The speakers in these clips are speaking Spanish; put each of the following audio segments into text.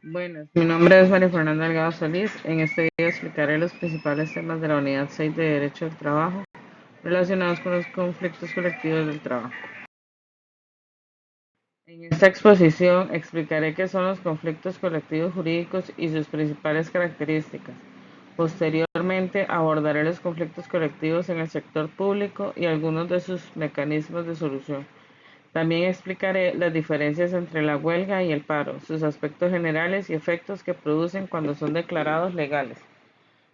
Buenas, mi nombre es María Fernanda Delgado Solís. En este video explicaré los principales temas de la Unidad 6 de Derecho del Trabajo relacionados con los conflictos colectivos del trabajo. En esta exposición explicaré qué son los conflictos colectivos jurídicos y sus principales características. Posteriormente abordaré los conflictos colectivos en el sector público y algunos de sus mecanismos de solución. También explicaré las diferencias entre la huelga y el paro, sus aspectos generales y efectos que producen cuando son declarados legales.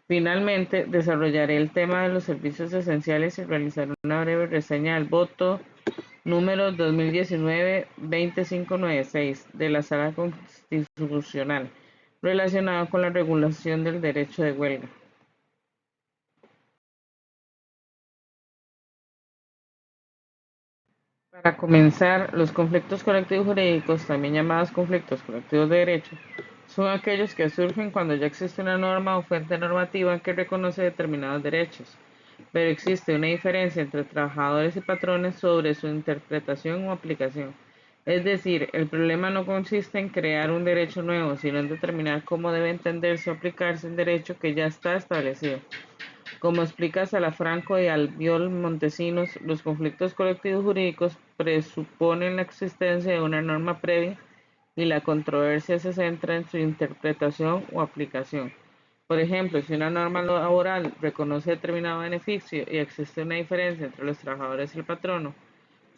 Finalmente, desarrollaré el tema de los servicios esenciales y realizaré una breve reseña del voto número 2019-20596 de la Sala Constitucional relacionado con la regulación del derecho de huelga. Para comenzar, los conflictos colectivos jurídicos, también llamados conflictos colectivos de derecho, son aquellos que surgen cuando ya existe una norma o fuente normativa que reconoce determinados derechos, pero existe una diferencia entre trabajadores y patrones sobre su interpretación o aplicación. Es decir, el problema no consiste en crear un derecho nuevo, sino en determinar cómo debe entenderse o aplicarse un derecho que ya está establecido. Como explica Salafranco y Albiol Montesinos, los conflictos colectivos jurídicos presuponen la existencia de una norma previa y la controversia se centra en su interpretación o aplicación. Por ejemplo, si una norma laboral reconoce determinado beneficio y existe una diferencia entre los trabajadores y el patrono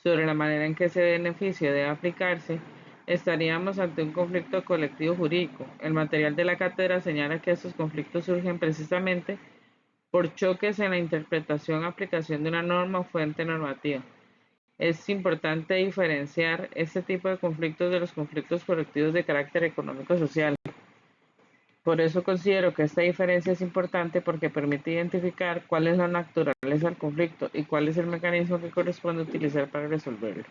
sobre la manera en que ese beneficio debe aplicarse, estaríamos ante un conflicto colectivo jurídico. El material de la cátedra señala que estos conflictos surgen precisamente por choques en la interpretación o aplicación de una norma o fuente normativa. Es importante diferenciar este tipo de conflictos de los conflictos colectivos de carácter económico-social. Por eso considero que esta diferencia es importante porque permite identificar cuál es la naturaleza del conflicto y cuál es el mecanismo que corresponde utilizar para resolverlo.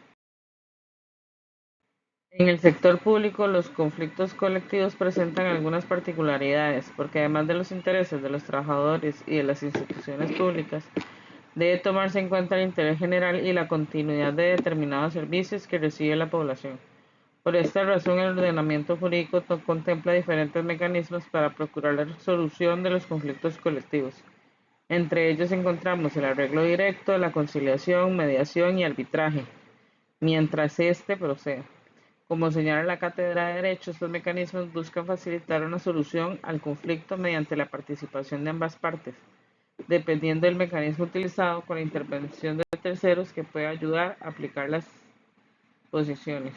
En el sector público, los conflictos colectivos presentan algunas particularidades, porque además de los intereses de los trabajadores y de las instituciones públicas, debe tomarse en cuenta el interés general y la continuidad de determinados servicios que recibe la población. Por esta razón, el ordenamiento jurídico contempla diferentes mecanismos para procurar la solución de los conflictos colectivos. Entre ellos encontramos el arreglo directo, la conciliación, mediación y arbitraje, mientras éste proceda. Como señala la Cátedra de Derecho, estos mecanismos buscan facilitar una solución al conflicto mediante la participación de ambas partes, dependiendo del mecanismo utilizado con la intervención de terceros que pueda ayudar a aplicar las posiciones.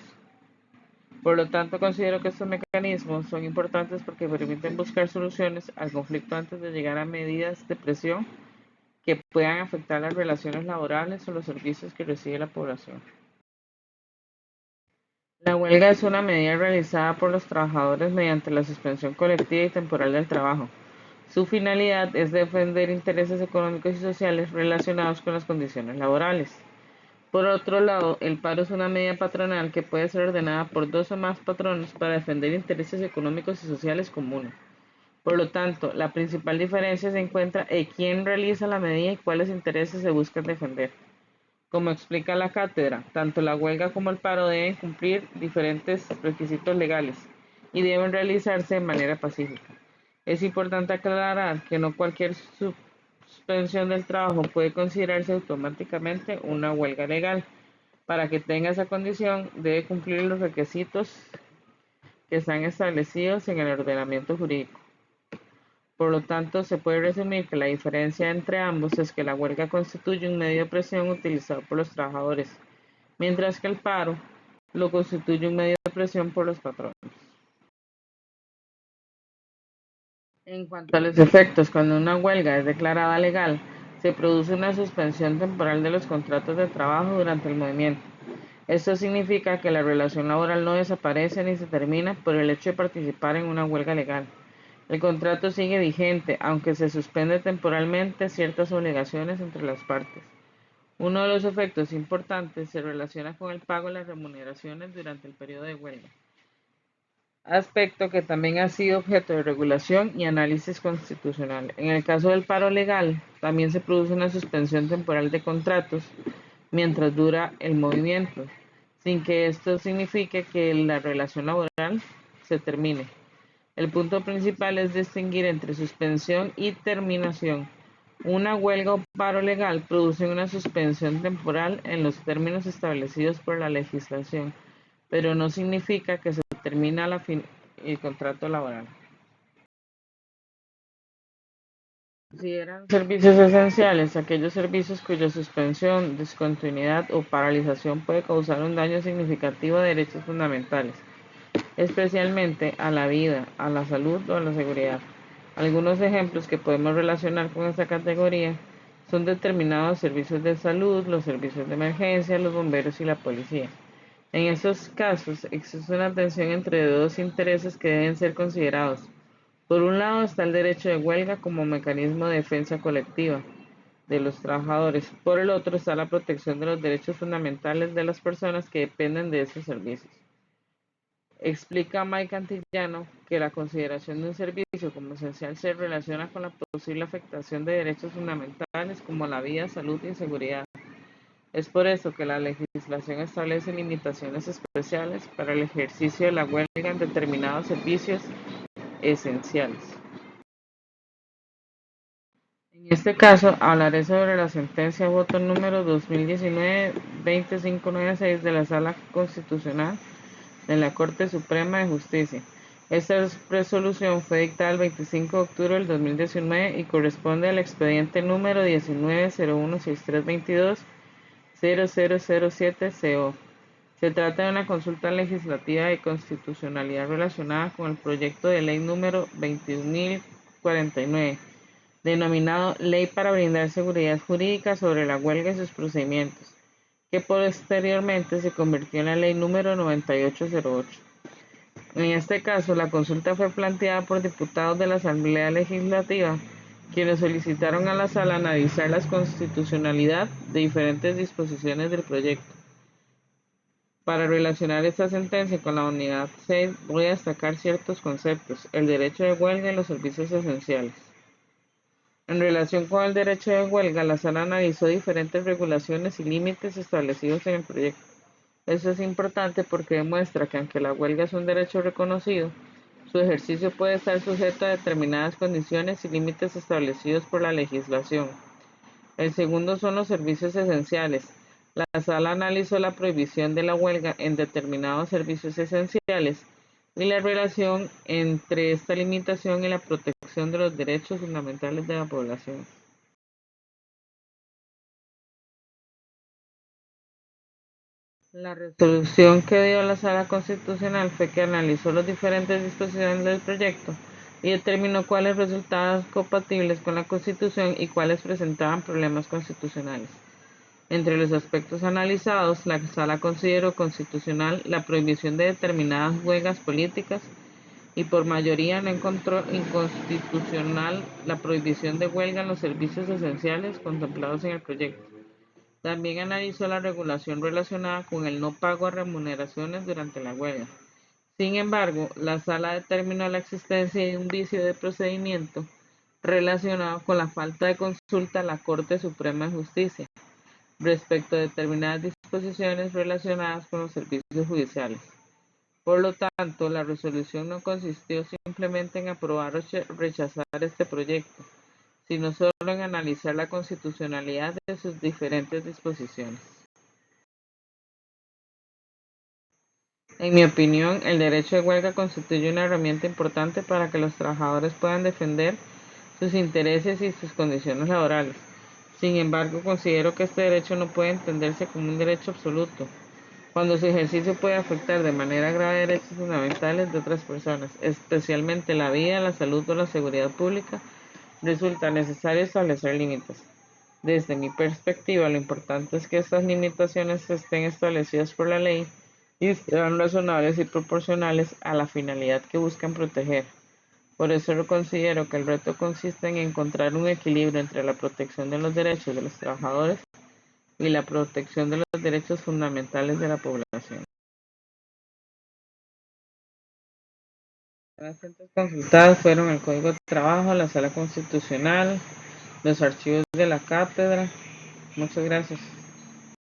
Por lo tanto, considero que estos mecanismos son importantes porque permiten buscar soluciones al conflicto antes de llegar a medidas de presión que puedan afectar las relaciones laborales o los servicios que recibe la población. La huelga es una medida realizada por los trabajadores mediante la suspensión colectiva y temporal del trabajo. Su finalidad es defender intereses económicos y sociales relacionados con las condiciones laborales. Por otro lado, el paro es una medida patronal que puede ser ordenada por dos o más patronos para defender intereses económicos y sociales comunes. Por lo tanto, la principal diferencia se encuentra en quién realiza la medida y cuáles intereses se buscan defender. Como explica la cátedra, tanto la huelga como el paro deben cumplir diferentes requisitos legales y deben realizarse de manera pacífica. Es importante aclarar que no cualquier suspensión del trabajo puede considerarse automáticamente una huelga legal. Para que tenga esa condición, debe cumplir los requisitos que están establecidos en el ordenamiento jurídico. Por lo tanto, se puede resumir que la diferencia entre ambos es que la huelga constituye un medio de presión utilizado por los trabajadores, mientras que el paro lo constituye un medio de presión por los patrones. En cuanto a los efectos, cuando una huelga es declarada legal, se produce una suspensión temporal de los contratos de trabajo durante el movimiento. Esto significa que la relación laboral no desaparece ni se termina por el hecho de participar en una huelga legal. El contrato sigue vigente, aunque se suspende temporalmente ciertas obligaciones entre las partes. Uno de los efectos importantes se relaciona con el pago de las remuneraciones durante el periodo de huelga, aspecto que también ha sido objeto de regulación y análisis constitucional. En el caso del paro legal, también se produce una suspensión temporal de contratos mientras dura el movimiento, sin que esto signifique que la relación laboral se termine. El punto principal es distinguir entre suspensión y terminación. Una huelga o paro legal produce una suspensión temporal en los términos establecidos por la legislación, pero no significa que se termina el contrato laboral. Consideran servicios esenciales aquellos servicios cuya suspensión, discontinuidad o paralización puede causar un daño significativo a derechos fundamentales, especialmente a la vida, a la salud o a la seguridad. Algunos ejemplos que podemos relacionar con esta categoría son determinados servicios de salud, los servicios de emergencia, los bomberos y la policía. En estos casos existe una tensión entre dos intereses que deben ser considerados. Por un lado está el derecho de huelga como mecanismo de defensa colectiva de los trabajadores. Por el otro está la protección de los derechos fundamentales de las personas que dependen de esos servicios. Explica Mike Antillano que la consideración de un servicio como esencial se relaciona con la posible afectación de derechos fundamentales como la vida, salud y seguridad. Es por eso que la legislación establece limitaciones especiales para el ejercicio de la huelga en determinados servicios esenciales. En este caso, hablaré sobre la sentencia voto número 2019-20596 de la Sala Constitucional de la Corte Suprema de Justicia. Esta resolución fue dictada el 25 de octubre del 2019 y corresponde al expediente número 19-016322-0007-CO. Se trata de una consulta legislativa de constitucionalidad relacionada con el proyecto de ley número 21.049, denominado Ley para brindar seguridad jurídica sobre la huelga y sus procedimientos, que posteriormente se convirtió en la ley número 9808. En este caso, la consulta fue planteada por diputados de la Asamblea Legislativa, quienes solicitaron a la Sala analizar la constitucionalidad de diferentes disposiciones del proyecto. Para relacionar esta sentencia con la unidad 6, voy a destacar ciertos conceptos: el derecho de huelga y los servicios esenciales. En relación con el derecho de huelga, la Sala analizó diferentes regulaciones y límites establecidos en el proyecto. Eso es importante porque demuestra que aunque la huelga es un derecho reconocido, su ejercicio puede estar sujeto a determinadas condiciones y límites establecidos por la legislación. El segundo son los servicios esenciales. La Sala analizó la prohibición de la huelga en determinados servicios esenciales y la relación entre esta limitación y la protección de los derechos fundamentales de la población. La resolución que dio la Sala Constitucional fue que analizó las diferentes disposiciones del proyecto y determinó cuáles resultaban compatibles con la Constitución y cuáles presentaban problemas constitucionales. Entre los aspectos analizados, la Sala consideró constitucional la prohibición de determinadas huelgas políticas y por mayoría no encontró inconstitucional la prohibición de huelga en los servicios esenciales contemplados en el proyecto. También analizó la regulación relacionada con el no pago de remuneraciones durante la huelga. Sin embargo, la Sala determinó la existencia de un vicio de procedimiento relacionado con la falta de consulta a la Corte Suprema de Justicia respecto a determinadas disposiciones relacionadas con los servicios judiciales. Por lo tanto, la resolución no consistió simplemente en aprobar o rechazar este proyecto, sino solo en analizar la constitucionalidad de sus diferentes disposiciones. En mi opinión, el derecho de huelga constituye una herramienta importante para que los trabajadores puedan defender sus intereses y sus condiciones laborales. Sin embargo, considero que este derecho no puede entenderse como un derecho absoluto, cuando su ejercicio puede afectar de manera grave derechos fundamentales de otras personas, especialmente la vida, la salud o la seguridad pública. Resulta necesario establecer límites. Desde mi perspectiva, lo importante es que estas limitaciones estén establecidas por la ley y sean razonables y proporcionales a la finalidad que buscan proteger. Por eso considero que el reto consiste en encontrar un equilibrio entre la protección de los derechos de los trabajadores y la protección de los derechos fundamentales de la población. Las fuentes consultadas fueron el Código de Trabajo, la Sala Constitucional, los archivos de la Cátedra. Muchas gracias.